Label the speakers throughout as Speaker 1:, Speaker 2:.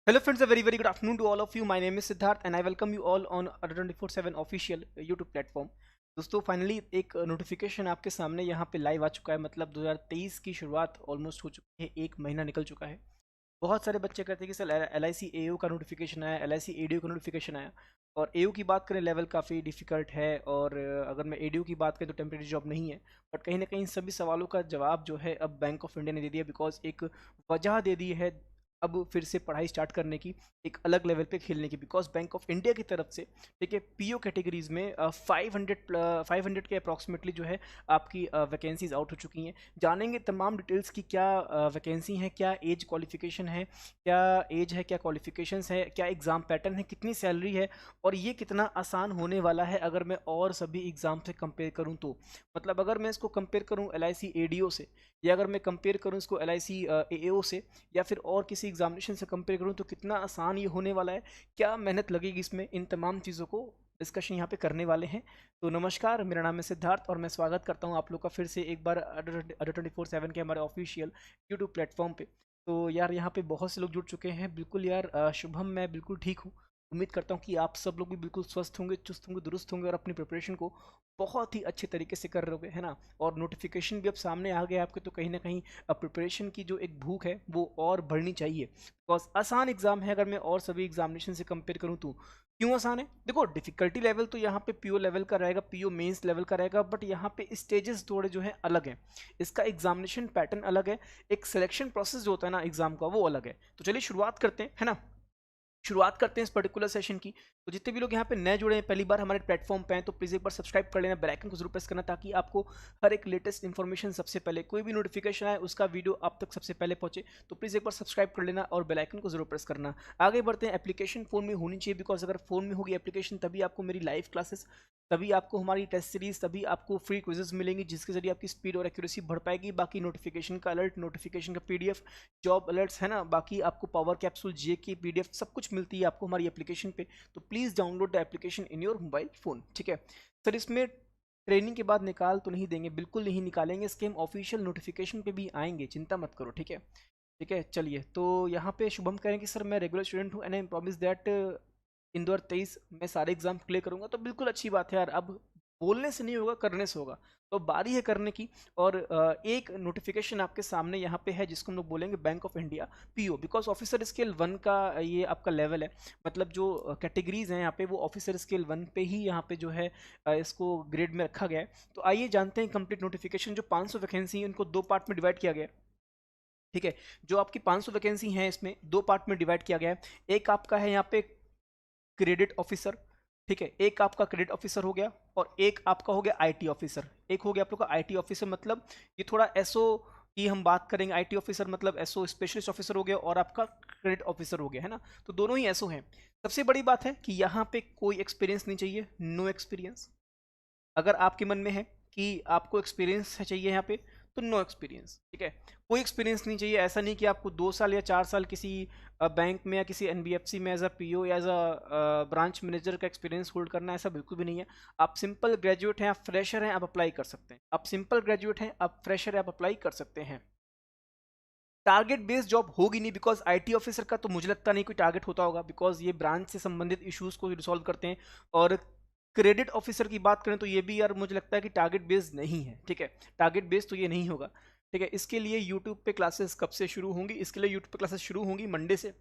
Speaker 1: Hello friends, a very good afternoon to all of you. My name is Siddharth and I welcome you all on 24/7 official YouTube platform. दोस्तों finally एक notification आपके सामने यहाँ पे live आ चुका है। मतलब 2023 की शुरुआत ऑलमोस्ट हो चुकी है, एक महीना निकल चुका है। बहुत सारे बच्चे कहते हैं कि सर LIC AO का नोटिफिकेशन आया, LIC ADO का नोटिफिकेशन आया। और AO की बात करें लेवल काफ़ी डिफिकल्ट है, और अगर मैं ADO की बात करें तो टेम्प्रेरी जॉब नहीं है। बट कहीं ना कहीं इन सभी सवालों का जवाब जो है अब बैंक ऑफ इंडिया ने दे दिया, बिकॉज एक वजह दे दी है अब फिर से पढ़ाई स्टार्ट करने की, एक अलग लेवल पे खेलने की। बिकॉज बैंक ऑफ इंडिया की तरफ से ठीक है, PO कैटेगरीज में 500 के अप्रॉक्सीमेटली जो है आपकी वैकेंसीज आउट हो चुकी हैं। जानेंगे तमाम डिटेल्स की क्या वैकेंसी है, क्या एज क्वालिफिकेशन है, क्या एज है, क्या क्वालिफिकेशंस है, क्या एग्ज़ाम पैटर्न है, कितनी सैलरी है, और ये कितना आसान होने वाला है अगर मैं और सभी एग्ज़ाम से कंपेयर करूँ तो। मतलब अगर मैं इसको कंपेयर करूँ LIC ADO से, या अगर मैं कंपेयर करूँ इसको LIC AO से, या फिर और किसी एग्जामिनेशन से कंपेयर करूँ, तो कितना आसान ये होने वाला है, क्या मेहनत लगेगी इसमें, इन तमाम चीज़ों को डिस्कशन यहाँ पे करने वाले हैं। तो नमस्कार, मेरा नाम है सिद्धार्थ और मैं स्वागत करता हूँ आप लोग का फिर से एक बार अडर 24/7 के हमारे ऑफिशियल यूट्यूब प्लेटफॉर्म पे। तो यार यहाँ पे बहुत से लोग जुड़ चुके हैं। बिल्कुल यार शुभम, मैं बिल्कुल ठीक हूँ। उम्मीद करता हूँ कि आप सब लोग भी बिल्कुल स्वस्थ होंगे, चुस्त होंगे, दुरुस्त होंगे और अपनी प्रिपरेशन को बहुत ही अच्छे तरीके से कर रहे होगे, है ना। और नोटिफिकेशन भी अब सामने आ गया आपके, तो कहीं ना कहीं प्रिपरेशन की जो एक भूख है वो और बढ़नी चाहिए। बिकॉज आसान एग्जाम है अगर मैं और सभी एग्जामिनेशन से कंपेयर करूँ तो। क्यों आसान है? देखो डिफिकल्टी लेवल तो यहाँ पे PO लेवल का रहेगा, PO मेंस लेवल का रहेगा, बट यहाँ पे स्टेजेस थोड़े जो है अलग हैं। इसका एग्जामिनेशन पैटर्न अलग है, एक सिलेक्शन प्रोसेस जो होता है ना एग्जाम का, वो अलग है। तो चलिए शुरुआत करते हैं, है ना। शुरुआत करते हैं इस पर्टिकुलर सेशन की। तो जितने भी लोग यहाँ पे नए जुड़े हैं, पहली बार हमारे प्लेटफॉर्म पे हैं, तो प्लीज़ एक बार सब्सक्राइब कर लेना, बेल आइकन को जरूर प्रेस करना, ताकि आपको हर एक लेटेस्ट इन्फॉर्मेशन सबसे पहले, कोई भी नोटिफिकेशन आए उसका वीडियो आप तक सबसे पहले पहुंचे। तो प्लीज़ एक बार सब्सक्राइब कर लेना और बेल आइकन को जरूर प्रेस करना। आगे बढ़ते हैं। एप्लीकेशन फ़ोन में होनी चाहिए, बिकॉज अगर फ़ोन में होगी एप्लीकेशन तभी आपको मेरी लाइव क्लासेस, तभी आपको हमारी टेस्ट सीरीज, तभी आपको फ्री क्विजेज मिलेंगी, जिसके जरिए आपकी स्पीड और एक्यूरेसी बढ़ पाएगी। बाकी नोटिफिकेशन का अलर्ट, नोटिफिकेशन का PDF, जॉब अलर्ट्स, है ना, बाकी आपको पावर कैप्सूल जे की PDF सब कुछ मिलती है आपको हमारी एप्लीकेशन पे। तो please download the application in your mobile phone, ठीक है। सर इसमें ट्रेनिंग के बाद निकाल तो नहीं देंगे? बिल्कुल नहीं निकालेंगे, इसके हम ऑफिशियल नोटिफिकेशन पे भी आएंगे, चिंता मत करो, ठीक है। ठीक है, चलिए। तो यहाँ पे शुभम कह रहे हैं कि सर मैं रेगुलर स्टूडेंट हूँ and I promise that in 2023 मैं सारे एग्जाम क्लियर करूंगा। तो बिल्कुल अच्छी बात है यार, अब बोलने से नहीं होगा, करने से होगा। तो बारी है करने की। और एक नोटिफिकेशन आपके सामने यहाँ पे है, जिसको हम लोग बोलेंगे bank of India PO, because officer scale 1 का ये आपका लेवल है। मतलब जो कैटेगरीज हैं यहाँ पे, वो ऑफिसर स्केल 1 पे ही यहाँ पे जो है इसको ग्रेड में रखा गया है। तो आइए जानते हैं कंप्लीट नोटिफिकेशन। जो 500 वैकेंसी है उनको दो पार्ट में डिवाइड किया गया है, ठीक है। जो आपकी 500 वैकेंसी हैं इसमें दो पार्ट में डिवाइड किया गया है। एक आपका है यहाँ पे क्रेडिट ऑफिसर, ठीक है, एक आपका क्रेडिट ऑफिसर हो गया, और एक आपका हो गया IT ऑफिसर। एक हो गया आप लोग का IT ऑफिसर, मतलब ये थोड़ा SO की हम बात करेंगे। IT ऑफिसर मतलब SO स्पेशलिस्ट ऑफिसर हो गया, और आपका क्रेडिट ऑफिसर हो गया, है ना। तो दोनों ही SO हैं। सबसे बड़ी बात है कि यहाँ पे कोई एक्सपीरियंस नहीं चाहिए, नो एक्सपीरियंस। अगर आपके मन में है कि आपको एक्सपीरियंस चाहिए यहाँ पे, तो नो एक्सपीरियंस, ठीक है। कोई एक्सपीरियंस नहीं चाहिए। ऐसा नहीं कि आपको 2 साल या 4 साल किसी बैंक में या किसी NBFC में एज अ PO या एज अ ब्रांच मैनेजर का एक्सपीरियंस होल्ड करना है, ऐसा बिल्कुल भी नहीं है। आप सिंपल ग्रेजुएट हैं, आप फ्रेशर हैं, आप अप्लाई कर सकते हैं। आप सिंपल ग्रेजुएट हैं, आप फ्रेशर हैं, आप अप्लाई कर सकते हैं। टारगेट बेस्ड जॉब होगी नहीं, बिकॉज IT ऑफिसर का तो मुझे लगता नहीं कोई टारगेट होता होगा, बिकॉज ये ब्रांच से संबंधित इश्यूज को रिसॉल्व करते हैं। और क्रेडिट ऑफिसर की बात करें तो ये भी यार मुझे लगता है कि टारगेट बेस्ड नहीं है, ठीक है। टारगेट बेस्ड तो ये नहीं होगा, ठीक है। इसके लिए यूट्यूब पे क्लासेस कब से शुरू होंगी? इसके लिए यूट्यूब पे क्लासेस शुरू होंगी मंडे से,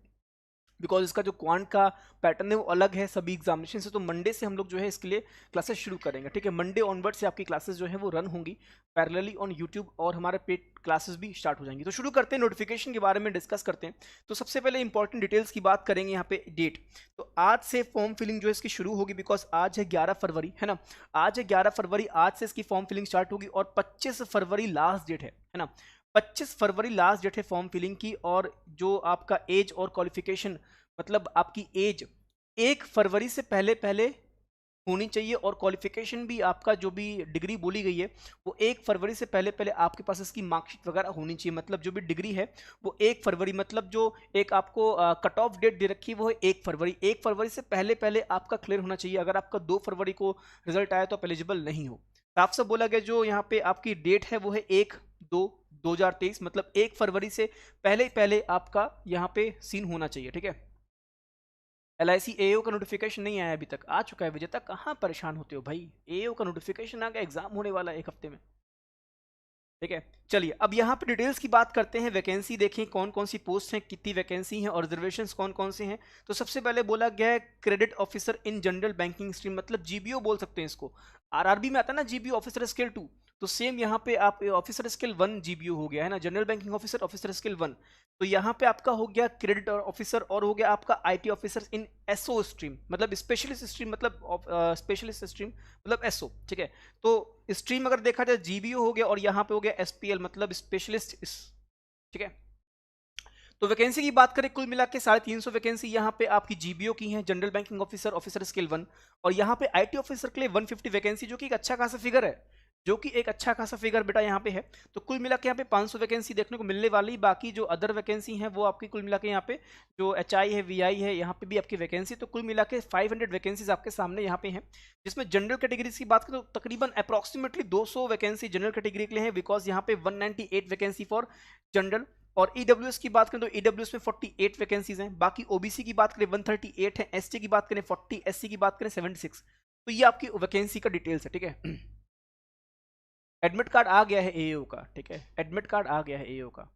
Speaker 1: बिकॉज इसका जो क्वांट का पैटर्न है वो अलग है सभी एग्जामिनेशन से। तो मंडे से हम लोग जो है इसके लिए क्लासेस शुरू करेंगे, ठीक है। मंडे ऑनवर्ड से आपकी क्लासेस जो है वो रन होंगी पैरेलली ऑन यूट्यूब, और हमारे पेड क्लासेस भी स्टार्ट हो जाएंगी। तो शुरू करते हैं, नोटिफिकेशन के बारे में डिस्कस करते हैं। तो सबसे पहले इंपॉर्टेंट डिटेल्स की बात करेंगे यहाँ पे। डेट, तो आज से फॉर्म फिलिंग जो है इसकी शुरू होगी, बिकॉज आज है 11 फरवरी, है ना। आज है 11 फरवरी, आज से इसकी फॉर्म फिलिंग स्टार्ट होगी, और 25 फरवरी लास्ट डेट है ना। 25 फरवरी लास्ट डेट है फॉर्म फिलिंग की। और जो आपका एज और क्वालिफिकेशन, मतलब आपकी एज 1 फरवरी से पहले पहले होनी चाहिए, और क्वालिफिकेशन भी आपका जो भी डिग्री बोली गई है वो 1 फरवरी से पहले पहले आपके पास इसकी मार्कशीट वगैरह होनी चाहिए। मतलब जो भी डिग्री है वो 1 फरवरी, मतलब जो एक आपको कट ऑफ डेट दे रखी है वो है 1 फरवरी। 1 फरवरी से पहले पहले आपका क्लियर होना चाहिए। अगर आपका 2 फरवरी को रिजल्ट आया तो आप एलिजिबल नहीं हो। साफ साफ बोला गया, जो यहाँ पे आपकी डेट है वो है 1/2/2023, मतलब 1 फरवरी से पहले पहले आपका यहाँ पे सीन होना चाहिए, ठीक है। LIC AO का नोटिफिकेशन नहीं आया अभी तक, आ चुका है विजेता, कहाँ परेशान होते हो भाई, AO का नोटिफिकेशन आ गया, एग्जाम होने वाला है एक हफ्ते में। ठीक है, चलिए अब यहाँ पे डिटेल्स की बात करते हैं। वैकेंसी देखें कौन कौन सी पोस्ट हैं, कितनी वैकेंसी हैं और रिजर्वेशंस कौन कौन से हैं। तो सबसे पहले बोला गया है credit officer in general banking stream, मतलब GBO बोल सकते हैं इसको। RRB में आता है ना GBO ऑफिसर स्केल 2, तो सेम यहाँ पे आप ऑफिसर स्केल 1 GBO हो गया है ना, general banking officer officer scale 1। तो यहाँ पे आपका हो गया क्रेडिट ऑफिसर और हो गया आपका IT officer in SO stream, मतलब स्पेशलिस्ट स्ट्रीम, मतलब स्पेशलिस्ट स्ट्रीम मतलब SO। ठीक है, तो स्ट्रीम अगर देखा जाए GBO हो गया और यहाँ पे हो गया SPL मतलब स्पेशलिस्ट। ठीक है, तो वैकेंसी की बात करें कुल मिला के 350 वैकेंसी यहाँ पे आपकी GBO की है, general banking officer officer scale 1। और यहाँ पे IT ऑफिसर के लिए 150 वैकेंसी, जो कि एक अच्छा खासा फिगर है, जो कि एक अच्छा खासा फिगर बेटा यहाँ पे है। तो कुल मिला के यहाँ पे 500 वैकेंसी देखने को मिलने वाली। बाकी जो अदर वैकेंसी हैं वो आपकी कुल मिला के यहाँ पे जो HI है VI है यहाँ पे भी आपकी वैकेंसी, तो कुल मिला के 500 वैकेंसीज आपके सामने यहाँ पे हैं। जिसमें जनरल कैटेगरीज की बात करें तो तकरीबन अप्रॉक्सीमेटली 200 वैकेंसी जनरल कैटेगरी के लिए है, बिकॉज यहाँ पे 198 वैकेंसी फॉर जनरल। और EWS की बात करें तो EWS में 48 वैकेंसीज हैं। बाकी OBC की बात करें 138 है, ST की बात करें 40, SC की बात करें 76। तो ये आपकी वैकेंसी का डिटेल्स है। ठीक है, एडमिट कार्ड आ गया है AO का। ठीक है, एडमिट कार्ड आ गया है AO का,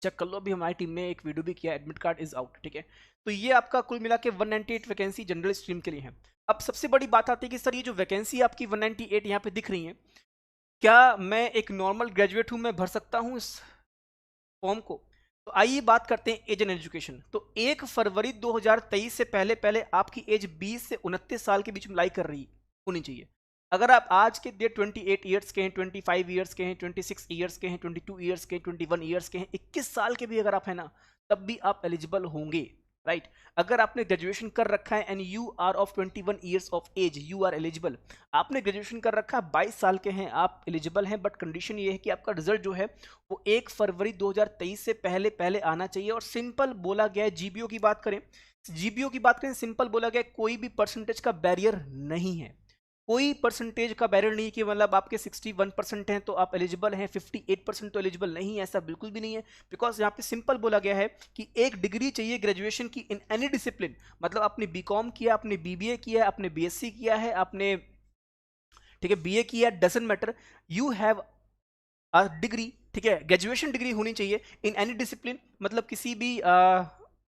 Speaker 1: चेक कर लो, अभी हमारी टीम ने एक वीडियो भी किया, एडमिट कार्ड इज आउट। ठीक है, तो ये आपका कुल मिला के 198 वैकेंसी जनरल स्ट्रीम के लिए है। अब सबसे बड़ी बात आती है कि सर ये जो वैकेंसी आपकी 198 यहाँ पे दिख रही है, क्या मैं एक नॉर्मल ग्रेजुएट हूँ, मैं भर सकता हूँ इस फॉर्म को? तो आइए बात करते हैं एज एंड एजुकेशन। तो 1 फरवरी 2023 से पहले पहले आपकी एज 20 से 29 साल के बीच में लाई कर रही होनी चाहिए। अगर आप आज के डेट 28 ईयर्स के हैं, 25 ईयर्स के हैं, 26 ईयर्स के हैं, 22 ईयर्स के हैं, 21 ईयर्स के हैं, 21 साल के भी अगर आप हैं ना, तब भी आप एलिजिबल होंगे। राइट, अगर आपने ग्रेजुएशन कर रखा है and you are of 21 years of age, you are eligible. आपने ग्रेजुएशन कर रखा है, 22 साल के हैं, आप एलिजिबल हैं। बट कंडीशन ये है कि आपका रिजल्ट जो है वो 1 फरवरी 2023 से पहले पहले आना चाहिए। और सिंपल बोला गया है, GBO की बात करें, GBO की बात करें, सिंपल बोला गया है, कोई भी परसेंटेज का बैरियर नहीं है, कोई परसेंटेज का बैरियर नहीं कि मतलब आपके 61% हैं तो आप एलिजिबल हैं, 58% तो एलिजिबल नहीं है, ऐसा बिल्कुल भी नहीं है। बिकॉज यहाँ पे सिंपल बोला गया है कि एक डिग्री चाहिए ग्रेजुएशन की इन एनी डिसिप्लिन, मतलब आपने BCom किया, आपने BBA किया, आपने BSc किया है, आपने ठीक है BA किया, doesn't matter, you have a degree. ठीक है, ग्रेजुएशन डिग्री होनी चाहिए इन एनी डिसिप्लिन, मतलब किसी भी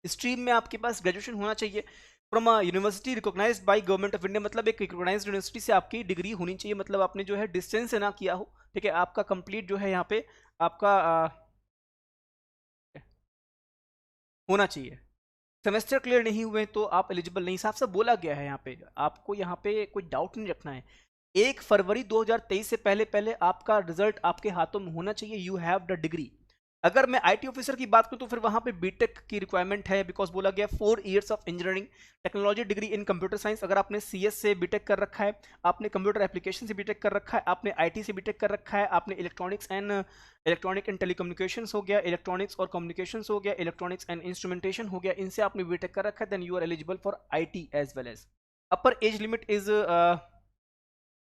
Speaker 1: स्ट्रीम में आपके पास ग्रेजुएशन होना चाहिए from a university recognised by government of India, मतलब एक रिकॉग्नाइज्ड यूनिवर्सिटी से आपकी डिग्री होनी चाहिए, मतलब आपने जो है डिस्टेंस से ना किया हो। ठीक है, आपका कंप्लीट जो है यहाँ पे आपका होना चाहिए। सेमेस्टर क्लियर नहीं हुए तो आप एलिजिबल नहीं, साफ साफ बोला गया है यहाँ पे, आपको यहाँ पे कोई डाउट नहीं रखना है। 1 फरवरी 2023 से पहले पहले आपका रिजल्ट आपके हाथों में होना चाहिए, यू हैव द डिग्री। अगर मैं IT ऑफिसर की बात करूं तो फिर वहां पे BTech की रिक्वायरमेंट है, बिकॉज बोला गया 4 years of engineering technology degree in computer science. अगर आपने CS से BTech कर रखा है, आपने कंप्यूटर एप्लीकेशन से BTech कर रखा है, आपने IT से BTech कर रखा है, आपने इलेक्ट्रॉनिक एंड टेलीकम्युनिकेशंस हो गया, इलेक्ट्रॉनिक्स और कम्युनिकेशंस हो गया, इलेक्ट्रॉनिक्स एंड इंस्ट्रूमेंटेशन हो गया, इनसे आपने BTech कर रखा है, then you are eligible for IT as well as. Upper age limit is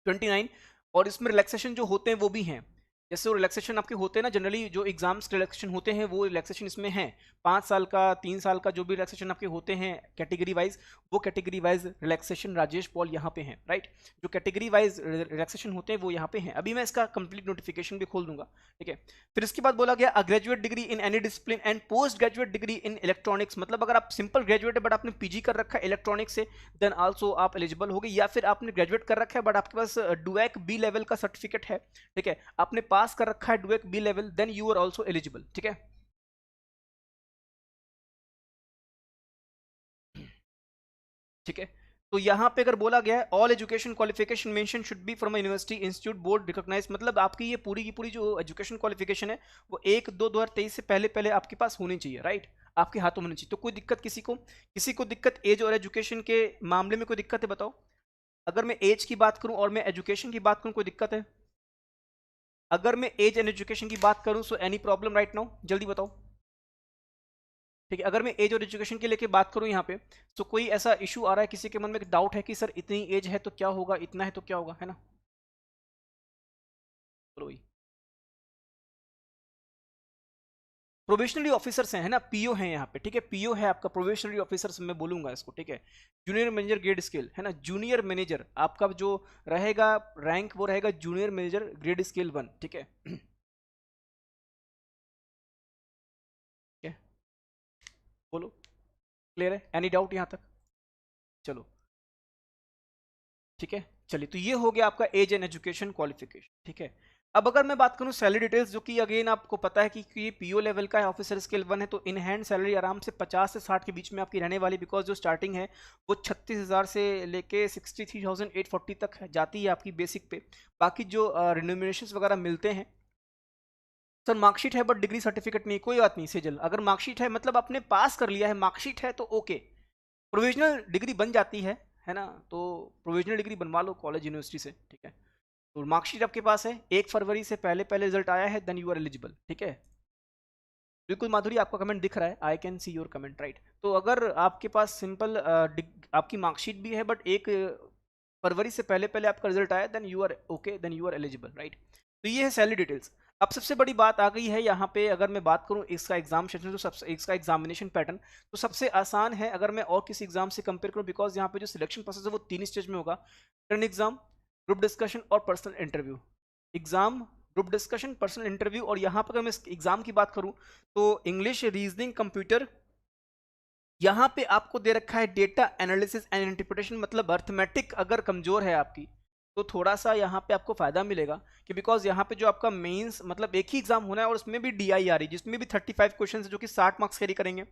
Speaker 1: 29। और इसमें रिलैक्सेशन जो होते हैं वो भी हैं, जैसे वो रिलैक्सेशन आपके होते हैं ना, जनरली जो एग्जाम्स रिलैक्सेशन होते हैं वो रिलैक्सेशन इसमें है, 5 साल का, 3 साल का, जो भी रिलैक्सेशन आपके होते हैं कैटेगरी वाइज, वो category wise relaxation Rajesh Paul यहाँ पे हैं। राइट, जो कैटेगरी वाइज रिलैक्सेशन होते हैं वो यहाँ पे हैं। अभी मैं इसका कंप्लीट नोटिफिकेशन भी खोल दूंगा। ठीक है, फिर इसके बाद बोला गया graduate degree in any discipline and post graduate degree in electronics, मतलब अगर आप सिंपल ग्रेजुएट है बट आपने PG कर रखा है इलेक्ट्रॉनिक्स से, देन आल्सो आप एलिजिबल होगे। या फिर आपने ग्रेजुएट कर रखा है बट आपके पास डुएक B लेवल का सर्टिफिकेट है, ठीक है, आपने पास कर रखा है DOEACC B level, then you are also eligible. ठीक है, ठीक है, तो यहां पे अगर बोला गया है all education qualification mention should be from university institute board recognise, मतलब आपकी ये पूरी की पूरी जो एजुकेशन क्वालिफिकेशन है वो 1/2/2023 से पहले पहले आपके पास होनी चाहिए। राइट, आपके हाथों में होनी चाहिए। तो कोई दिक्कत किसी को दिक्कत एज और एजुकेशन के मामले में कोई दिक्कत है बताओ? अगर मैं एज की बात करूं और मैं एजुकेशन की बात करूं, कोई दिक्कत है? अगर मैं एज एंड एजुकेशन की बात करूं, so any problem right now, जल्दी बताओ। ठीक है, अगर मैं एज और एजुकेशन के लेके बात करूं यहाँ पे, तो कोई ऐसा इशू आ रहा है, किसी के मन में डाउट है कि सर इतनी एज है तो क्या होगा, इतना है तो क्या होगा, है ना? बोलो भाई। प्रोबेशनरी ऑफिसर्स हैं, है ना, पीओ हैं यहाँ पे, ठीक है, पीओ है आपका प्रोबेशनरी ऑफिसर्स, मैं बोलूंगा इसको, ठीक है। जूनियर मैनेजर ग्रेड स्केल, है ना, जूनियर मैनेजर आपका जो रहेगा रैंक वो रहेगा जूनियर मैनेजर ग्रेड स्केल 1, ठीक है। ठीक है, बोलो, क्लियर है, एनी डाउट यहाँ तक? चलो ठीक है, चलिए, तो ये हो गया आपका एज एंड एजुकेशन क्वालिफिकेशन, ठीक है। अब अगर मैं बात करूं सैलरी डिटेल्स, जो कि अगेन आपको पता है कि ये पीओ लेवल का है, ऑफिसर स्केल 1 है, तो इन हैंड सैलरी आराम से 50 से 60 के बीच में आपकी रहने वाली, बिकॉज जो स्टार्टिंग है वो 36,000 से लेके 63,840 तक जाती है आपकी बेसिक पे। बाकी जो रिन्यूमरेशन वगैरह मिलते हैं, सर मार्कशीट है बट डिग्री सर्टिफिकेट नहीं, कोई बात नहीं सेजल, अगर मार्कशीट है मतलब आपने पास कर लिया है, मार्कशीट है तो ओके, प्रोविजनल डिग्री बन जाती है ना, तो प्रोविजनल डिग्री बनवा लो कॉलेज यूनिवर्सिटी से, ठीक है। तो मार्कशीट आपके पास है, 1 फरवरी से पहले पहले रिजल्ट आया है, देन यू आर एलिजिबल, ठीक है। बिल्कुल माधुरी, आपका कमेंट दिख रहा है, I can see your comment, right. तो अगर आपके पास सिंपल आपकी मार्कशीट भी है बट 1 फरवरी से पहले पहले आपका रिजल्ट आया, then you are okay, then you are eligible, right. तो ये है सैलरी डिटेल्स। अब सबसे बड़ी बात आ गई है यहाँ पे, अगर मैं बात करूँ इसका एग्जाम सेशन, तो सबसे इसका एग्जामिनेशन पैटर्न तो सबसे आसान है अगर मैं और किसी एग्जाम से कंपेयर करूँ, बिकॉज यहाँ पे जो सिलेक्शन प्रोसेस है वो 3 स्टेज में होगा, रिटन एग्जाम, ग्रुप डिस्कशन और personal interview. Exam, group discussion, personal interview, और यहाँ पर अगर मैं एग्जाम की बात करूँ तो इंग्लिश, रीजनिंग, कंप्यूटर, यहाँ पे आपको दे रखा है डेटा एनालिसिस एंड इंटरप्रिटेशन, मतलब अर्थमेटिक अगर कमजोर है आपकी तो थोड़ा सा यहाँ पे आपको फायदा मिलेगा, कि बिकॉज यहाँ पे जो आपका मेंस मतलब एक ही एग्जाम होना है और उसमें भी डीआई आ रही है, जिसमें भी 35 क्वेश्चन है जो कि 60 मार्क्स कैरी करेंगे।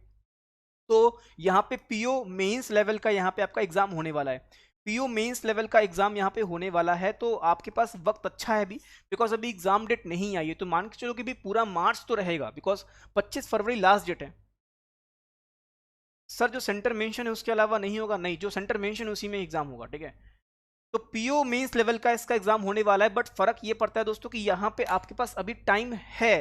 Speaker 1: तो यहाँ पे पीओ मेंस लेवल का यहाँ पे आपका एग्जाम होने वाला है, पीओ मेंस लेवल का एग्जाम यहाँ पे होने वाला है, तो आपके पास वक्त अच्छा है अभी, बिकॉज अभी एग्जाम डेट नहीं आई है, तो मान के चलो कि भी पूरा मार्च तो रहेगा, बिकॉज 25 फरवरी लास्ट डेट है। सर जो सेंटर मेंशन है उसके अलावा नहीं होगा, नहीं, जो सेंटर मेंशन है उसी में एग्जाम होगा, ठीक है। तो पीओ मेंस लेवल का इसका एग्जाम होने वाला है, बट फर्क ये पड़ता है दोस्तों कि यहाँ पे आपके पास अभी टाइम है,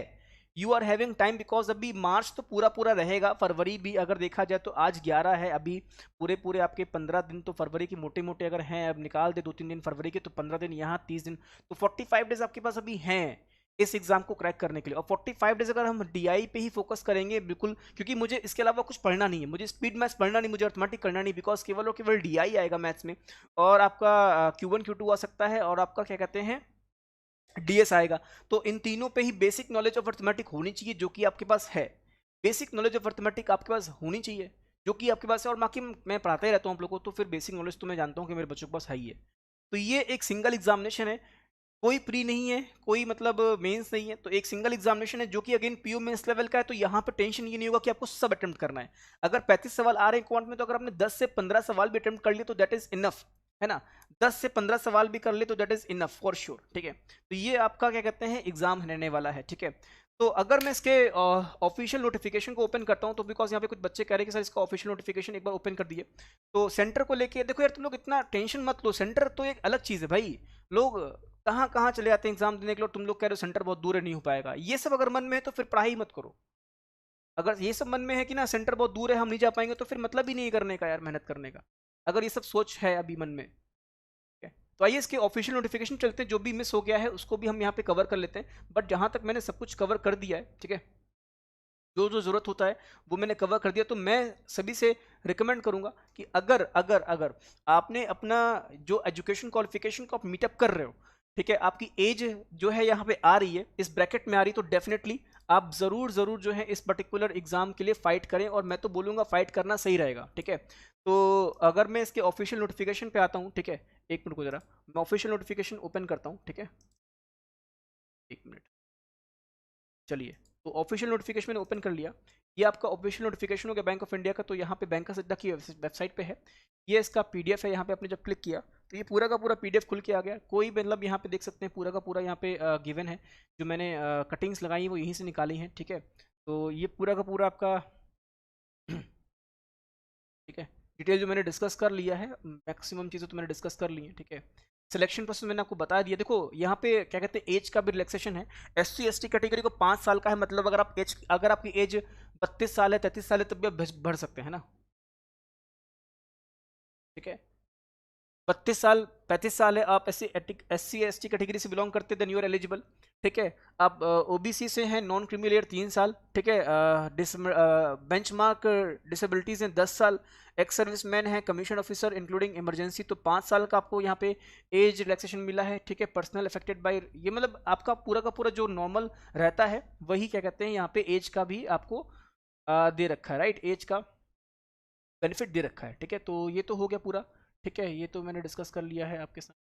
Speaker 1: you are having time, because अभी मार्च तो पूरा पूरा रहेगा, फरवरी भी अगर देखा जाए तो आज 11 है, अभी पूरे पूरे आपके 15 दिन तो फरवरी की मोटे मोटे अगर हैं, अब निकाल दे 2-3 दिन फरवरी के, तो 15 दिन यहाँ 30 दिन, तो 45 डेज आपके पास अभी हैं इस एग्जाम को क्रैक करने के लिए। और 45 डेज अगर हम डीआई पे ही फोकस करेंगे, बिल्कुल, क्योंकि मुझे इसके अलावा कुछ पढ़ना नहीं है, मुझे स्पीड मैथ्स पढ़ना नहीं, मुझे अर्थमेटिक करना नहीं, बिकॉज केवल और केवल डीआई आएगा मैथ्स में, और आपका Q1 Q2 आ सकता है, और आपका क्या कहते हैं डीएस आएगा। तो इन तीनों पे ही बेसिक नॉलेज ऑफ अर्थमेटिक होनी चाहिए, जो कि आपके पास है, बेसिक नॉलेज ऑफ अर्थमेटिक आपके पास होनी चाहिए, जो कि आपके पास है, और बाकी मैं पढ़ाता ही रहता हूँ आप लोगों को, तो फिर बेसिक नॉलेज तो मैं जानता हूँ कि मेरे बच्चों के पास है ही है। तो ये एक सिंगल एग्जामिनेशन है, कोई प्री नहीं है, कोई मतलब मेंस नहीं है, तो एक सिंगल एग्जामिनेशन है, जो कि अगेन पीओ मेंस लेवल का है, तो यहाँ पे टेंशन ये नहीं होगा कि आपको सब अटेम्प्ट करना है। अगर 35 सवाल आ रहे हैं क्वांट में, तो अगर आपने 10 से 15 सवाल भी अटेम्प्ट कर लिए तो दैट इज इनफ, है ना, 10 से 15 सवाल भी कर ले तो that is enough for sure, ठीक है। तो ये आपका क्या कहते हैं एग्जाम रहने वाला है, ठीक है। तो अगर मैं इसके ऑफिशियल नोटिफिकेशन को ओपन करता हूं, तो बिकॉज यहाँ पे कुछ बच्चे कह रहे हैं कि सर इसका ऑफिशियल नोटिफिकेशन एक बार ओपन कर दिए, तो सेंटर को लेके देखो यार, तुम लोग इतना टेंशन मत लो, सेंटर तो एक अलग चीज़ है भाई, लोग कहाँ कहाँ चले जाते हैं एग्जाम देने के लिए, तुम लोग कह रहे हो सेंटर बहुत दूर है नहीं हो पाएगा, ये सब अगर मन में है तो फिर पढ़ाई मत करो। अगर ये सब मन में है कि ना सेंटर बहुत दूर है हम नहीं जा पाएंगे, तो फिर मतलब ही नहीं करने का यार, मेहनत करने का, अगर ये सब सोच है अभी मन में, ठीक है। तो आइए इसके ऑफिशियल नोटिफिकेशन चलते हैं, जो भी मिस हो गया है उसको भी हम यहाँ पे कवर कर लेते हैं, बट जहाँ तक मैंने सब कुछ कवर कर दिया है, ठीक है, जो जो जरूरत होता है वो मैंने कवर कर दिया। तो मैं सभी से रिकमेंड करूंगा कि अगर अगर अगर आपने अपना जो एजुकेशन क्वालिफिकेशन को आप मीटअप कर रहे हो, ठीक है, आपकी एज जो है यहाँ पे आ रही है, इस ब्रैकेट में आ रही, तो डेफिनेटली आप जरूर जरूर जो है इस पर्टिकुलर एग्जाम के लिए फाइट करें, और मैं तो बोलूंगा फाइट करना सही रहेगा, ठीक है। तो अगर मैं इसके ऑफिशियल नोटिफिकेशन पे आता हूँ, ठीक है, एक मिनट को जरा मैं ऑफिशियल नोटिफिकेशन ओपन करता हूँ, ठीक है, एक मिनट, चलिए। तो ऑफिशियल नोटिफिकेशन मैंने ओपन कर लिया, ये आपका ऑफिशियल नोटिफिकेशन हो गया बैंक ऑफ इंडिया का, तो यहाँ पे बैंक ऑफ इंडिया की वेबसाइट पे है, ये इसका पीडीएफ है, यहाँ पे आपने जब क्लिक किया तो ये पूरा का पूरा पीडीएफ खुल के आ गया, कोई मतलब यहाँ पे देख सकते हैं पूरा का पूरा यहाँ पे गिवन है, जो मैंने कटिंग्स लगाई हैं वो यहीं से निकाली हैं, ठीक है। तो ये पूरा का पूरा आपका ठीक है, डिटेल जो मैंने डिस्कस कर लिया है, मैक्सिमम चीज़ें तो मैंने डिस्कस कर ली हैं, ठीक है। सिलेक्शन प्रोसेस मैंने आपको बता दिया, देखो यहाँ पे क्या कहते हैं एज का भी रिलैक्सेशन है, SC ST कैटेगरी को 5 साल का है, मतलब अगर आपकी एज 32 साल है, 33 साल है, तब भी आप भर सकते हैं ना, ठीक है। 32 साल 35 साल है, आप SC ST कैटेगरी से बिलोंग करते, देन यू आर एलिजिबल। ठीक है, आप OBC से हैं, नॉन क्रीमी लेयर 3 साल। ठीक है, बेंचमार्क डिसेबिलिटीज हैं 10 साल। एक्स सर्विस मैन है, कमीशन ऑफिसर इंक्लूडिंग इमरजेंसी तो 5 साल का आपको यहाँ पे एज रिलैक्सेशन मिला है। ठीक है, पर्सनल अफेक्टेड बाय, ये मतलब आपका पूरा का पूरा जो नॉर्मल रहता है वही क्या कहते हैं यहाँ पे एज का भी आपको दे रखा है, राइट, एज का बेनिफिट दे रखा है। ठीक है, तो ये तो हो गया पूरा। ठीक है, ये तो मैंने डिस्कस कर लिया है आपके साथ,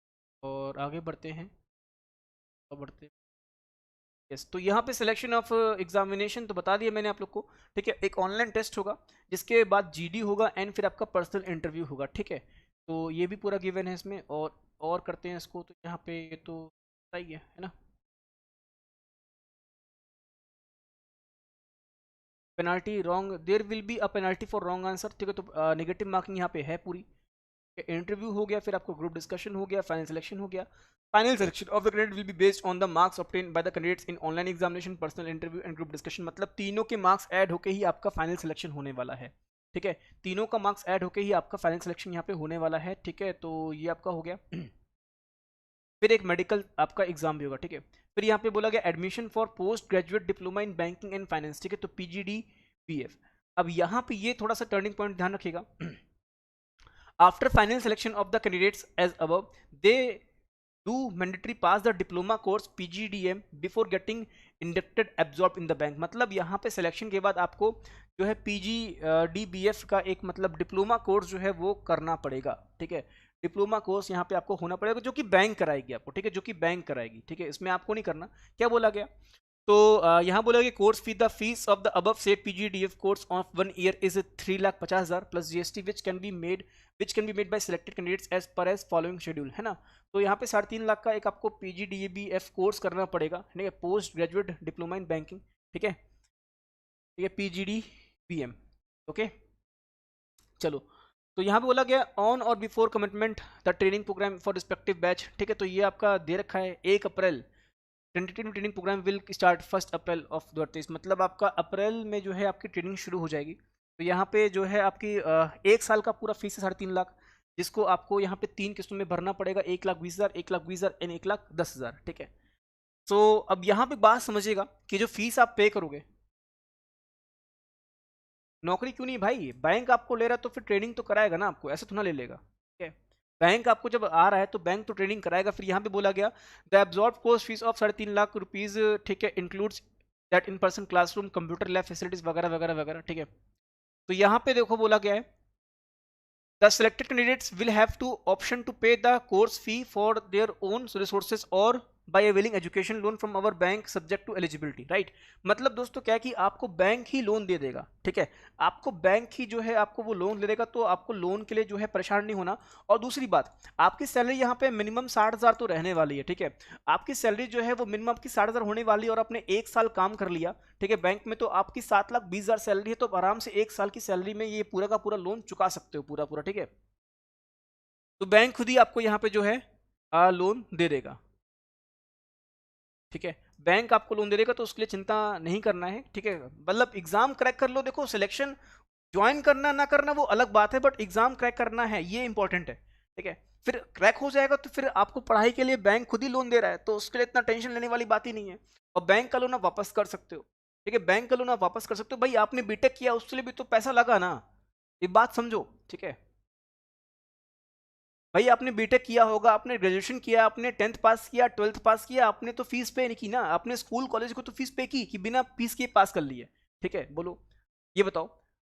Speaker 1: और आगे बढ़ते हैं। और बढ़ते यस, तो यहाँ पे सिलेक्शन ऑफ एग्जामिनेशन तो बता दिया मैंने आप लोग को। ठीक है, एक ऑनलाइन टेस्ट होगा, जिसके बाद GD होगा, एंड फिर आपका पर्सनल इंटरव्यू होगा। ठीक है, तो ये भी पूरा गिवन है इसमें। और करते हैं इसको, तो यहाँ पे ये तो सही है ना। Penalty wrong, there will be a penalty for wrong answer. ठीक है, तो नेगेटिव मार्किंग यहाँ पे है पूरी। इंटरव्यू हो गया, फिर आपको ग्रुप डिस्कशन हो गया, फाइनल सिलेक्शन हो गया। Final selection of the candidate will be based on the marks obtain by the candidates in online examination, personal interview and group discussion. मतलब तीनों के मार्क्स ऐड होके ही आपका फाइनल सिलेक्शन होने वाला है। ठीक है, तीनों का मार्क्स ऐड होके ही आपका फाइनल सिलेक्शन यहाँ पे होने वाला है। ठीक है, तो ये आपका हो गया। फिर एक मेडिकल आपका एग्जाम भी होगा। ठीक है, फिर यहाँ पे बोला गया admission for post graduate diploma in banking and finance. ठीक है, तो PGDBF। अब यहाँ पे ये थोड़ा सा टर्निंग पॉइंट ध्यान रखिएगा। After final selection of the candidates as above, they do mandatory pass the diploma course PGDM before getting inducted absorbed in the bank। मतलब यहाँ पे सिलेक्शन के बाद आपको जो है PGDBF का एक मतलब डिप्लोमा कोर्स जो है वो करना पड़ेगा। ठीक है, डिप्लोमा कोर्स यहाँ पे आपको होना पड़ेगा, जो कि बैंक कराएगी आपको। ठीक है, जो कि बैंक कराएगी। ठीक है, इसमें आपको नहीं करना। क्या बोला गया, तो यहाँ बोला कि course fee, the fees of the above said PGDF course of 1 year is 3,50,000 plus GST which can be made by selected candidates as per as following schedule, है ना। तो यहाँ पे 3.5 लाख का एक आपको PGDBF कोर्स करना पड़ेगा। ठीक है, post graduate diploma in banking. ठीक है, PGDBM। ओके, चलो, तो यहाँ पे बोला गया on or before commitment the training programme for respective batch. ठीक है, तो ये आपका दे रखा है 1 April. Tentative training programme will start 1 April of 2023। मतलब आपका अप्रैल में जो है आपकी ट्रेनिंग शुरू हो जाएगी। तो यहाँ पे जो है आपकी 1 साल का पूरा फीस है 3.5 लाख, जिसको आपको यहाँ पे 3 किस्तों में भरना पड़ेगा, 1,20,000, 1,20,000 एंड 1,10,000। ठीक है, तो अब यहाँ पे बात समझिएगा कि जो फीस आप पे करोगे, नौकरी क्यों नहीं भाई, बैंक आपको ले रहा है तो फिर ट्रेनिंग तो कराएगा ना आपको, ऐसे तो ना ले लेगा। ठीक है, बैंक आपको जब आ रहा है तो बैंक तो ट्रेनिंग कराएगा। फिर यहाँ पे बोला गया the absorb course fees of 3.5 lakh rupees. ठीक है, includes that in person classroom, computer lab facilities वगैरह वगैरह वगैरह। ठीक है, तो यहाँ पे देखो बोला गया है the selected candidates will have to option to pay the course fee for their own resources or by availing education loan from our bank subject to eligibility, right। मतलब दोस्तों क्या है कि आपको बैंक ही लोन दे देगा। ठीक है, आपको बैंक ही जो है आपको वो लोन दे देगा, तो आपको लोन के लिए जो है परेशान नहीं होना। और दूसरी बात, आपकी सैलरी यहाँ पे मिनिमम 60,000 तो रहने वाली है। ठीक है, आपकी सैलरी जो है वो मिनिमम आपकी 60,000 होने वाली है, और आपने 1 साल काम कर लिया ठीक है बैंक में, तो आपकी 7,20,000 सैलरी है, तो आराम से 1 साल की सैलरी में ये पूरा का पूरा लोन चुका सकते हो, पूरा पूरा। ठीक है, तो बैंक खुद ही आपको यहाँ पे जो है लोन दे देगा। ठीक है, बैंक आपको लोन दे देगा, तो उसके लिए चिंता नहीं करना है। ठीक है, मतलब एग्जाम क्रैक कर लो। देखो, सिलेक्शन ज्वाइन करना ना करना वो अलग बात है, बट एग्जाम क्रैक करना है, ये इंपॉर्टेंट है। ठीक है, फिर क्रैक हो जाएगा तो फिर आपको पढ़ाई के लिए बैंक खुद ही लोन दे रहा है, तो उसके लिए इतना टेंशन लेने वाली बात ही नहीं है। और बैंक का लोन आप वापस कर सकते हो। ठीक है, बैंक का लोन आप वापस कर सकते हो। भाई आपने बीटेक किया, उसके लिए भी तो पैसा लगा ना, ये बात समझो। ठीक है भाई, आपने बीटेक किया होगा, आपने ग्रेजुएशन किया, आपने 10th पास किया, 12th पास किया, आपने तो फीस पे नहीं की ना, आपने स्कूल कॉलेज को तो फीस पे की कि बिना फीस के पास कर लिए। ठीक है, बोलो ये बताओ।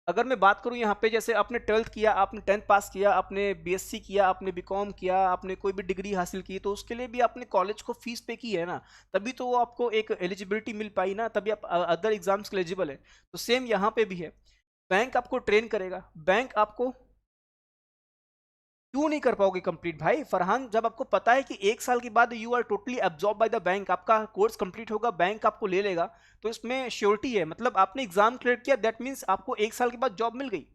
Speaker 1: अगर मैं बात करूं यहाँ पे, जैसे आपने 12th किया, आपने 10th पास किया, आपने BSc किया, आपने BCom किया, आपने कोई भी डिग्री हासिल की, तो उसके लिए भी आपने कॉलेज को फीस पे की है ना, तभी तो वो आपको एक एलिजिबिलिटी मिल पाई ना, तभी आप अदर एग्जाम्स के एलिजिबल है। तो सेम यहाँ पे भी है, बैंक आपको ट्रेन करेगा। बैंक आपको क्यों नहीं कर पाओगे कंप्लीट भाई फरहान, जब आपको पता है कि 1 साल के बाद you are totally absorb by the bank, आपका कोर्स कंप्लीट होगा, बैंक आपको ले लेगा, तो इसमें श्योरिटी है। मतलब आपने एग्जाम क्लियर किया, दैट मीन्स आपको 1 साल के बाद जॉब मिल गई।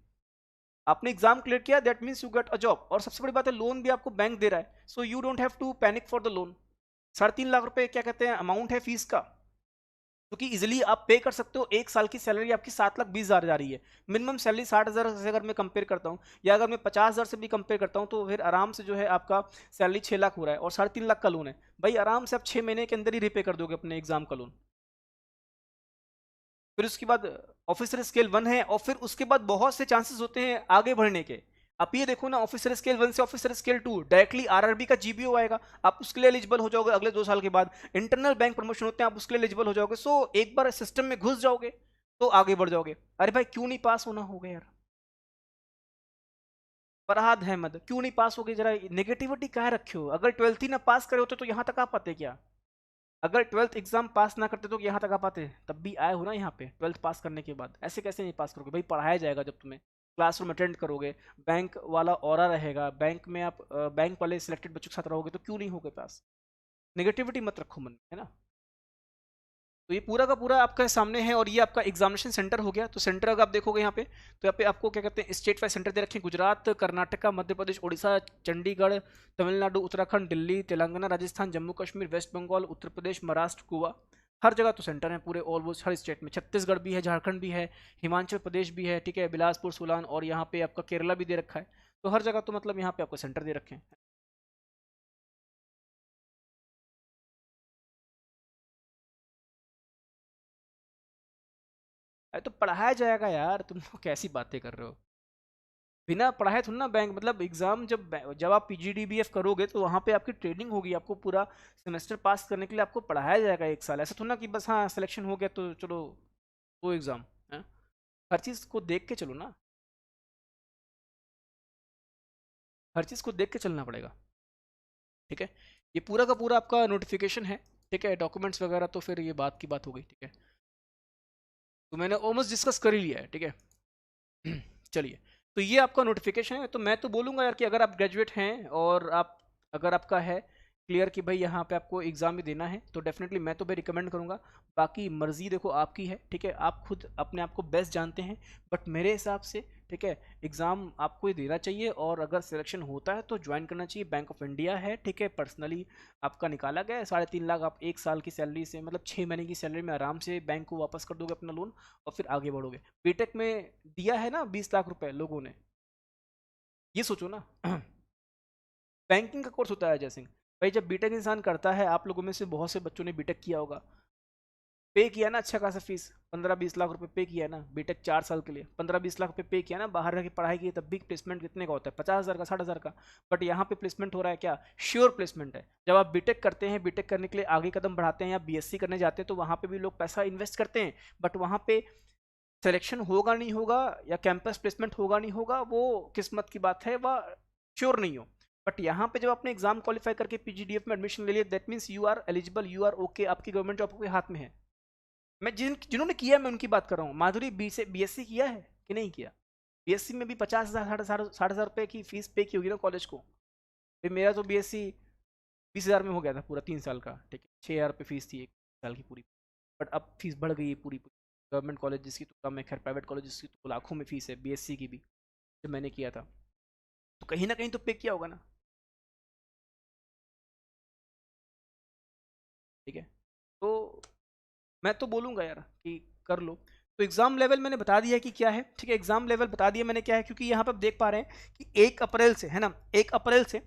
Speaker 1: आपने एग्जाम क्लियर किया, that means you get a job. और सबसे बड़ी बात है, लोन भी आपको बैंक दे रहा है, so you don't have to panic for the loan. 3.5 lakh रुपए क्या कहते हैं अमाउंट है फीस का। क्योंकि इजीली आप पे कर सकते हो। एक साल की सैलरी आपकी 7,20,000 जा रही है, मिनिमम सैलरी 60,000 से अगर मैं कंपेयर करता हूँ, या अगर मैं 50,000 से भी कंपेयर करता हूँ, तो फिर आराम से जो है आपका सैलरी 6 लाख हो रहा है और 3.5 लाख का लोन है। भाई आराम से आप 6 महीने के अंदर ही रिपे कर दोगे अपने एग्जाम का लोन। फिर उसके बाद ऑफिसर स्केल 1 है, और फिर उसके बाद बहुत से चांसेस होते हैं आगे बढ़ने के। आप ये देखो ना, ऑफिसर स्केल 1 से ऑफिसर स्केल 2 डायरेक्टली आरआरबी का जीबीओ आएगा, आप उसके लिए एलिजिबल हो जाओगे अगले 2 साल के बाद। इंटरनल बैंक प्रमोशन होते हैं, आप उसके लिए एलिजिबल हो जाओगे। सो एक बार सिस्टम में घुस जाओगे तो आगे बढ़ जाओगे। अरे भाई क्यों नहीं पास होना हो गया यार, फरहाद अहमद क्यों नहीं पास हो गए? जरा नेगेटिविटी काहे रखे हो? अगर 12th ही ना पास करे होते तो यहाँ तक आ पाते क्या? अगर 12th एग्जाम पास ना करते तो यहाँ तक आ पाते? तब भी आए हो ना यहाँ पे 12th पास करने के बाद। ऐसे कैसे नहीं पास करोगे भाई? पढ़ाया जाएगा जब तुम्हें, क्लासरूम अटेंड करोगे, बैंक वाला ऑरा रहेगा, बैंक में आप बैंक वाले सिलेक्टेड बच्चों के साथ रहोगे, तो क्यों नहीं होगे पास? नेगेटिविटी मत रखो मन में, है ना। तो ये पूरा का पूरा आपके सामने है, और ये आपका एग्जामिनेशन सेंटर हो गया। तो सेंटर अगर आप देखोगे यहाँ पे, तो यहाँ पे आपको क्या कहते हैं, स्टेट वाइज सेंटर दे रखे हैं। गुजरात, कर्नाटका, मध्य प्रदेश, उड़ीसा, चंडीगढ़, तमिलनाडु, उत्तराखंड, दिल्ली, तेलंगाना, राजस्थान, जम्मू कश्मीर, वेस्ट बंगाल, उत्तर प्रदेश, महाराष्ट्र, गोवा। हर जगह तो सेंटर है पूरे ऑलमोस्ट हर स्टेट में। छत्तीसगढ़ भी है, झारखंड भी है, हिमाचल प्रदेश भी है, ठीक है, बिलासपुर, सोलान, और यहाँ पे आपका केरला भी दे रखा है। तो हर जगह तो मतलब यहाँ पे आपको सेंटर दे रखे हैं। अरे तो पढ़ाया जाएगा यार, तुम लोग कैसी बातें कर रहे हो? बिना पढ़ाए थोड़ी ना बैंक, मतलब एग्जाम जब आप पीजीडीबीएफ करोगे तो वहाँ पे आपकी ट्रेनिंग होगी, आपको पूरा सेमेस्टर पास करने के लिए आपको पढ़ाया जाएगा 1 साल। ऐसा थोड़ा ना कि बस हाँ सिलेक्शन हो गया तो चलो वो एग्जाम है। हर चीज़ को देख के चलो ना, हर चीज़ को देख के चलना पड़ेगा। ठीक है, ये पूरा का पूरा आपका नोटिफिकेशन है। ठीक है, डॉक्यूमेंट्स वगैरह तो फिर ये बात की बात हो गई। ठीक है, तो मैंने ऑलमोस्ट डिस्कस कर ही लिया है। ठीक है चलिए, तो ये आपका नोटिफिकेशन है। तो मैं तो बोलूँगा यार कि अगर आप ग्रेजुएट हैं और आप, अगर आपका है क्लियर कि भाई यहाँ पे आपको एग्ज़ाम भी देना है, तो डेफिनेटली मैं तो भाई रिकमेंड करूँगा। बाकी मर्ज़ी देखो आपकी है, ठीक है, आप खुद अपने आप को बेस्ट जानते हैं। बट मेरे हिसाब से, ठीक है, एग्ज़ाम आपको ही देना चाहिए, और अगर सिलेक्शन होता है तो ज्वाइन करना चाहिए। बैंक ऑफ इंडिया है, ठीक है, पर्सनली आपका निकाला गया है 3.5 लाख। आप 1 साल की सैलरी से, मतलब 6 महीने की सैलरी में आराम से बैंक को वापस कर दोगे अपना लोन, और फिर आगे बढ़ोगे। बीटेक में दिया है ना 20 लाख रुपए लोगों ने, ये सोचो ना बैंकिंग का कोर्स होता है अजय सिंह। भाई जब बीटेक इंसान करता है, आप लोगों में से बहुत से बच्चों ने बीटेक किया होगा, पे किया ना अच्छा खासा फीस, 15-20 लाख रुपए पे किया है ना बीटेक 4 साल के लिए, 15-20 लाख रुपए पे किया ना, बाहर रह के पढ़ाई की, तब भी प्लेसमेंट कितने का होता है? 50,000 का, 60,000 का। बट यहाँ पे प्लेसमेंट हो रहा है क्या? श्योर प्लेसमेंट है। जब आप बीटेक करते हैं, बीटेक करने के लिए आगे कदम बढ़ाते हैं या बीएससी करने जाते हैं, तो वहाँ पे भी लोग पैसा इन्वेस्ट करते हैं, बट वहाँ पे सिलेक्शन होगा नहीं होगा, या कैंपस प्लेसमेंट होगा नहीं होगा, वो किस्मत की बात है, वह श्योर नहीं हो। बट यहाँ पे जब आपने एग्जाम क्वालिफाई करके पीजीडीएफ में एडमिशन ले लिया, that means you are eligible, you are okay, आपकी गवर्नमेंट जॉब आपके हाथ में है। मैं जिन्होंने किया है मैं उनकी बात कर रहा हूँ। माधुरी बी से बीएससी किया है कि नहीं किया? बीएससी में भी 50,000, 60,000 रुपए की फीस पे की होगी ना कॉलेज को। फिर मेरा तो बीएससी 20,000 में हो गया था पूरा 3 साल का। ठीक है, 6,000 रुपये फीस थी 1 साल की पूरी। बट अब फीस बढ़ गई है पूरी पूरी। गवर्नमेंट कॉलेज जिसकी तो कम है, खैर प्राइवेट कॉलेज जिसकी तो लाखों में फीस है, बीएससी की भी, जब मैंने किया था। तो कहीं ना कहीं तो पे किया होगा ना। ठीक है, तो मैं तो बोलूँगा यार कि कर लो। तो एग्जाम लेवल मैंने बता दिया कि क्या है। ठीक है, एग्जाम लेवल बता दिया मैंने क्या है, क्योंकि यहाँ पर आप देख पा रहे हैं कि 1 अप्रैल से, है ना, 1 अप्रैल से,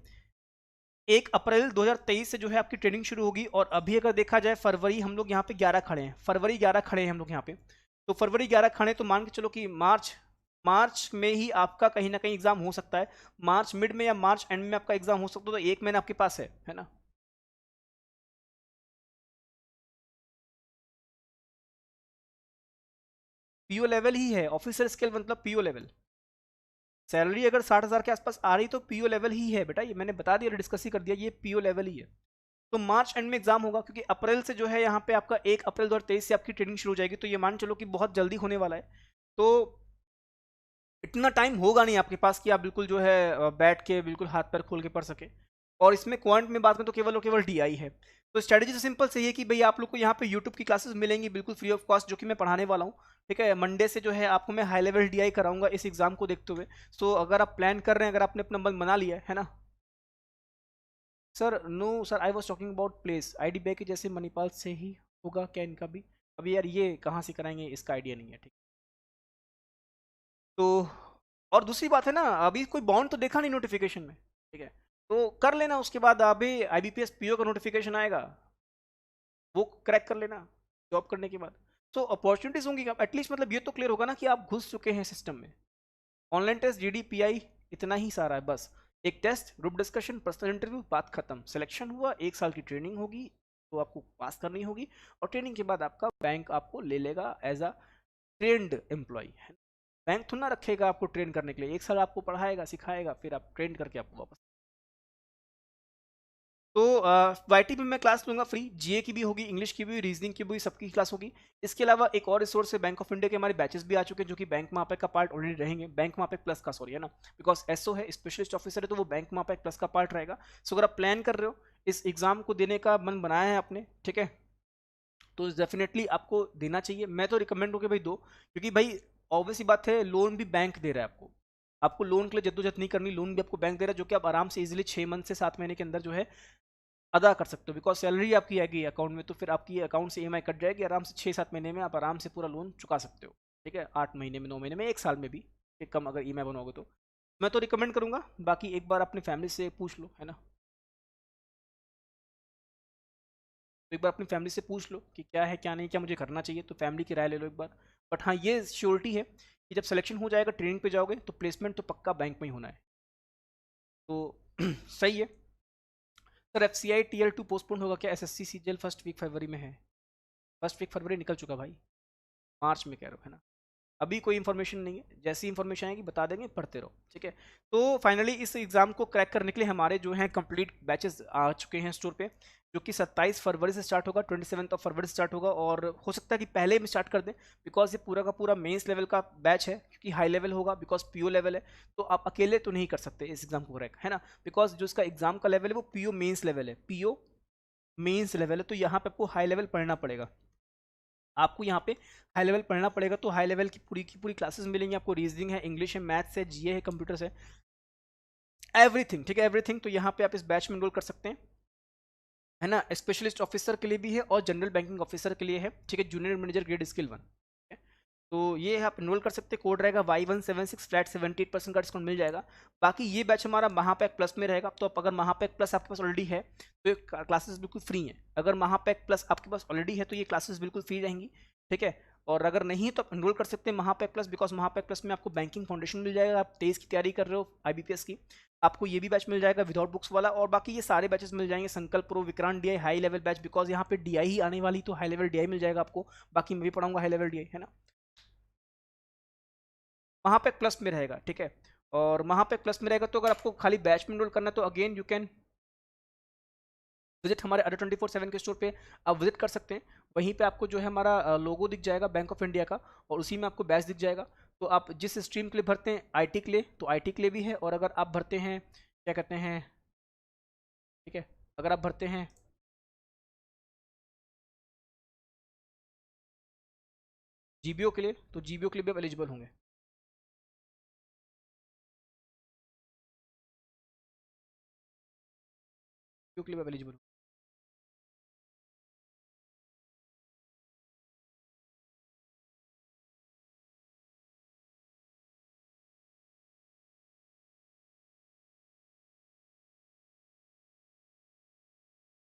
Speaker 1: 1 अप्रैल 2023 से जो है आपकी ट्रेनिंग शुरू होगी। और अभी अगर देखा जाए फरवरी, हम लोग यहाँ पे 11 खड़े हैं, फरवरी 11 खड़े हैं हम लोग यहाँ पे। तो फरवरी 11 खड़े, तो मान के चलो कि मार्च, मार्च में ही आपका कहीं ना कहीं एग्जाम हो सकता है। मार्च मिड में या मार्च एंड में आपका एग्जाम हो सकता है। तो 1 महीना आपके पास है ना। पीओ लेवल ही है, ऑफिसर स्केल मतलब पीओ लेवल। सैलरी अगर 60,000 के आसपास आ रही तो पीओ लेवल ही है बेटा, ये मैंने बता दिया, डिस्कस ही कर दिया, ये पीओ लेवल ही है। तो मार्च एंड में एग्जाम होगा, क्योंकि अप्रैल से जो है यहाँ पे आपका 1 अप्रैल 2023 से आपकी ट्रेनिंग शुरू हो जाएगी। तो ये मान चलो कि बहुत जल्दी होने वाला है। तो इतना टाइम होगा नहीं आपके पास कि आप बिल्कुल जो है बैठ के बिल्कुल हाथ पैर खोल के पढ़ सके। और इसमें क्वांट में बात करें तो केवल और केवल डीआई है। तो स्ट्रेटेजी तो सिंपल से ये कि भाई आप लोग को यहाँ पे यूट्यूब की क्लासेस मिलेंगी बिल्कुल फ्री ऑफ कॉस्ट, जो कि मैं पढ़ाने वाला हूँ। ठीक है, मंडे से जो है आपको मैं हाई लेवल डीआई कराऊंगा इस एग्जाम को देखते हुए। सो अगर आप प्लान कर रहे हैं, अगर आपने अपना मन बना लिया है ना। Sir no sir, I was talking about place ID back, जैसे मणिपाल से ही होगा क्या इनका भी? अभी यार ये कहाँ से कराएंगे इसका आइडिया नहीं है, ठीक। तो और दूसरी बात है ना, अभी कोई बॉन्ड तो देखा नहीं नोटिफिकेशन में, ठीक है, तो कर लेना, उसके बाद अभी आईबीपीएस पीओ का नोटिफिकेशन आएगा, वो क्रैक कर लेना जॉब करने के बाद। तो अपॉर्चुनिटीज होंगी एटलीस्ट, मतलब ये तो क्लियर होगा ना कि आप घुस चुके हैं सिस्टम में। ऑनलाइन टेस्ट, जीडीपीआई, इतना ही सारा है बस। एक test, group discussion, personal interview, बात खत्म, सिलेक्शन हुआ, 1 साल की ट्रेनिंग होगी तो आपको पास करनी होगी, और ट्रेनिंग के बाद आपका बैंक आपको ले लेगा एज अ ट्रेंड एम्प्लॉय, है। बैंक थोड़ा ना रखेगा आपको ट्रेन करने के लिए, 1 साल आपको पढ़ाएगा सिखाएगा, फिर आप ट्रेन करके आपको वापस। तो वाईटी में मैं क्लास लूंगा फ्री, जीए की भी होगी, इंग्लिश की भी, रीजनिंग की भी, सबकी क्लास होगी। इसके अलावा एक और रिसोर्स है, बैंक ऑफ इंडिया के हमारे बैचेस भी आ चुके हैं जो कि बैंक मापे का पार्ट ऑलरेडी रहेंगे, बैंक मापे प्लस का, सॉरी, है ना, बिकॉज एसओ है, स्पेशलिस्ट ऑफिसर है, तो वो बैंक मापे प्लस का पार्ट रहेगा। सो अगर आप प्लान कर रहे हो, इस एग्जाम को देने का मन बनाया है आपने, ठीक है, तो डेफिनेटली आपको देना चाहिए। मैं तो रिकमेंड हूँ कि भाई दो, क्योंकि भाई ऑब्वियस ही बात है, लोन भी बैंक दे रहा है आपको, आपको लोन के लिए जद्दोजहद नहीं करनी, लोन भी आपको बैंक दे रहा है, जो कि आप आराम से इजीली 6 मंथ से 7 महीने के अंदर जो है अदा कर सकते हो, बिकॉज सैलरी आपकी आएगी अकाउंट में, तो फिर आपकी अकाउंट से ईएमआई कट जाएगी, आराम से 6-7 महीने में आप आराम से पूरा लोन चुका सकते हो, ठीक है, 8 महीने में, 9 महीने में, 1 साल में भी, एक कम अगर ईएमआई बनोगे तो। मैं तो रिकमेंड करूंगा, बाकी एक बार अपनी फैमिली से पूछ लो, है ना, तो एक बार अपनी फैमिली से पूछ लो कि क्या है क्या नहीं, क्या मुझे करना चाहिए, तो फैमिली की राय ले लो एक बार। बट हाँ, ये श्योरिटी है कि जब सिलेक्शन हो जाएगा, ट्रेनिंग पे जाओगे, तो प्लेसमेंट तो पक्का बैंक में ही होना है, तो सही है। Sir F C I TL 2 postpone होगा क्या, S S C CGL first week फरवरी में है, फर्स्ट वीक फरवरी निकल चुका भाई, मार्च में कह रहे हो, है ना, अभी कोई इन्फॉर्मेशन नहीं है, जैसी इन्फॉर्मेशन आएगी बता देंगे, पढ़ते रहो, ठीक है। तो फाइनली इस एग्जाम को क्रैक करने के लिए हमारे जो हैं कंप्लीट बैचेस आ चुके हैं स्टोर पे, जो कि 27 फरवरी से स्टार्ट होगा, 27 फरवरी से स्टार्ट होगा, और हो सकता है कि पहले में स्टार्ट कर दें, बिकॉज ये पूरा का पूरा मेंस लेवल का बैच है, क्योंकि हाई लेवल होगा, बिकॉज पीओ लेवल है, तो आप अकेले तो नहीं कर सकते इस एग्जाम को क्रैक, है ना, बिकॉज जो इसका एग्जाम का लेवल है वो पीओ मेंस लेवल है, पीओ मेंस लेवल है, तो यहाँ पे आपको हाई लेवल पढ़ना पड़ेगा, आपको यहाँ पे हाई लेवल पढ़ना पड़ेगा, तो हाई लेवल की पूरी क्लासेस मिलेंगी आपको, रीजनिंग है, इंग्लिश है, मैथ्स है, जीए है, कंप्यूटर्स है, एवरीथिंग, ठीक है, एवरीथिंग, तो यहाँ पे आप इस बैच में एनरोल कर सकते हैं, है ना, स्पेशलिस्ट ऑफिसर के लिए भी है और जनरल बैंकिंग ऑफिसर के लिए है, ठीक है, जूनियर मैनेजर ग्रेड स्किल 1, तो ये आप एनरोल कर सकते हैं, कोड रहेगा Y176, फ्लैट 78% का डिस्काउंट मिल जाएगा। बाकी ये बैच हमारा महापैक प्लस में रहेगा, तो आप अगर महापैक प्लस आपके पास ऑलरेडी है तो ये क्लासेस बिल्कुल फ्री हैं, अगर महापैक प्लस आपके पास ऑलरेडी है तो ये क्लासेस बिल्कुल फ्री रहेंगी, ठीक है, और अगर नहीं तो आप एनरोल कर सकते हैं महापैक प्लस, बिकॉज महापैक प्लस में आपको बैंकिंग फाउंडेशन मिल जाएगा, आप 23 की तैयारी कर रहे हो आईबीपीएस की, आपको ये भी बैच मिल जाएगा विदाउट बुक्स वाला, और बाकी ये सारे बैचेस मिल जाएंगे, संकल्प pro, Vikrant DI high level batch, because यहाँ पे डीआई ही आने वाली, तो हाई लेवल डीआई मिल जाएगा आपको, बाकी मैं भी पढ़ाऊंगा हाई लेवल डीआई, है ना, महापैक प्लस में रहेगा, ठीक है, और महापैक प्लस में रहेगा, तो अगर आपको खाली बैच में एनरोल करना है तो अगेन यू कैन विजिट हमारे Adda 24/7 के स्टोर पे, आप विजिट कर सकते हैं, वहीं पे आपको जो है हमारा लोगो दिख जाएगा बैंक ऑफ इंडिया का, और उसी में आपको बैच दिख जाएगा, तो आप जिस स्ट्रीम के लिए भरते हैं, आईटी के लिए तो आईटी के लिए भी है, और अगर आप भरते हैं क्या कहते हैं, ठीक है, अगर आप भरते हैं जीबीओ के लिए, तो जीबीओ के लिए भी आप एलिजिबल होंगे, जीबीओ के लिए भी आप एलिजिबल,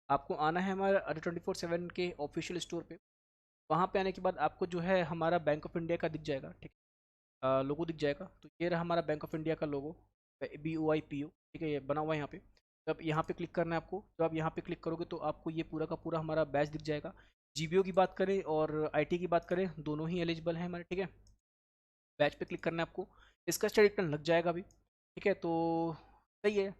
Speaker 1: आपको आना है हमारे Adda 24/7 के ऑफिशियल स्टोर पे, वहाँ पे आने के बाद आपको जो है हमारा बैंक ऑफ इंडिया का दिख जाएगा, ठीक, लोगो दिख जाएगा, तो ये रहा हमारा बैंक ऑफ इंडिया का लोगो, BOIPO, ठीक है, ये बना हुआ है यहाँ पे, तो अब यहाँ पे क्लिक करना है आपको, तो आप यहाँ पे क्लिक करोगे तो आपको ये पूरा का पूरा हमारा बैच दिख जाएगा, जीबीओ की बात करें और आईटी की बात करें, दोनों ही एलिजिबल हैं हमारे, ठीक है, बैच पे क्लिक करना है आपको, इसका स्टडी टर्न लग जाएगा अभी, ठीक है, तो सही है,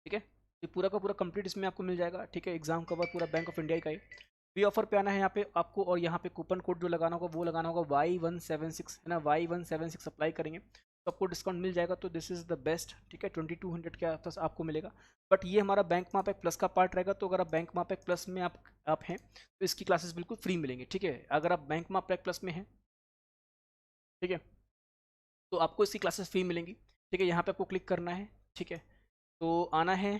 Speaker 1: ठीक है, ये पूरा का पूरा कंप्लीट इसमें आपको मिल जाएगा, ठीक है, एग्जाम कवर पूरा बैंक ऑफ इंडिया का ही, फ्री ऑफर पे आना है यहाँ पे आपको, और यहाँ पे कूपन कोड जो लगाना होगा वो लगाना होगा Y176, है ना, Y176 अप्लाई करेंगे तो आपको डिस्काउंट मिल जाएगा, तो दिस इज़ द बेस्ट, ठीक है, 2200 के आसपास आपको मिलेगा, बट ये हमारा बैंक मापैक प्लस का पार्ट रहेगा, तो अगर आप बैंक मापैक प्लस में आप हैं तो इसकी क्लासेस बिल्कुल फ्री मिलेंगी, ठीक है, अगर आप बैंक मापैक प्लस में हैं, ठीक है, तो आपको इसकी क्लासेस फ्री मिलेंगी, ठीक है, यहाँ पे आपको क्लिक करना है, ठीक है, तो आना है,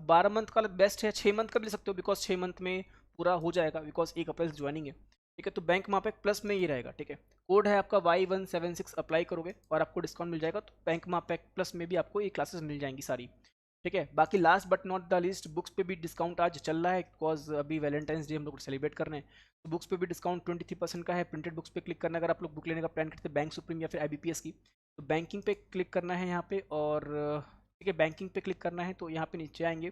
Speaker 1: 12 मंथ का बेस्ट है, 6 मंथ का भी ले सकते हो, बिकॉज 6 मंथ में पूरा हो जाएगा बिकॉज 1 अप्रैल ज्वाइनिंग है, ठीक है। तो बैंक मापेक प्लस में ये रहेगा, ठीक है। कोड है आपका Y176, अप्लाई करोगे और आपको डिस्काउंट मिल जाएगा। तो बैंक मापेक प्लस में भी आपको ये क्लासेस मिल जाएंगी सारी, ठीक है। बाकी last but not the list, books पे भी डिस्काउंट आज चल रहा है बिकॉज अभी वैलेंटाइंस डे हम लोग सेलिब्रेट कर रहे हैं। तो बुक्स पे भी डिस्काउंट 23% का है। प्रिंटेड बुक्स पे क्लिक करना, अगर आप लोग बुक लेने का प्लान करते हैं बैंक सुप्रीम या फिर IBPS की, तो बैंकिंग पे क्लिक करना है यहाँ पे। और ठीक है, बैंकिंग पे क्लिक करना है तो यहाँ पे नीचे आएंगे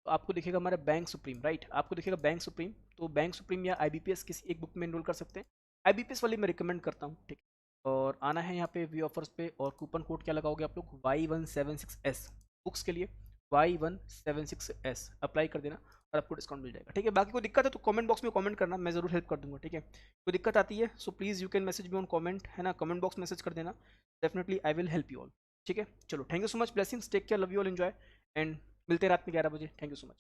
Speaker 1: तो आपको दिखेगा हमारा बैंक सुप्रीम, राइट। आपको दिखेगा बैंक सुप्रीम, तो बैंक सुप्रीम या IBPS किसी एक बुक में एनरोल कर सकते हैं। IBPS वाली मैं रिकमेंड करता हूँ, ठीक है। और आना है यहाँ पे व्यू ऑफर्स पे, और कूपन कोड क्या लगाओगे आप लोग, Y176S बुक्स के लिए, Y176S अप्लाई कर देना और आपको डिस्काउंट मिल जाएगा, ठीक है। बाकी कोई दिक्कत है तो कमेंट बॉक्स में कमेंट करना, मैं ज़रूर हेल्प कर दूंगा, ठीक है। कोई दिक्कत आती है so please you can message me on comment, है ना, कमेंट बॉक्स मैसेज कर देना, definitely I will help you all, ठीक है। चलो, thank you so much, blessings, take care, love you all, enjoy, and मिलते हैं रात में 11 बजे। Thank you so much.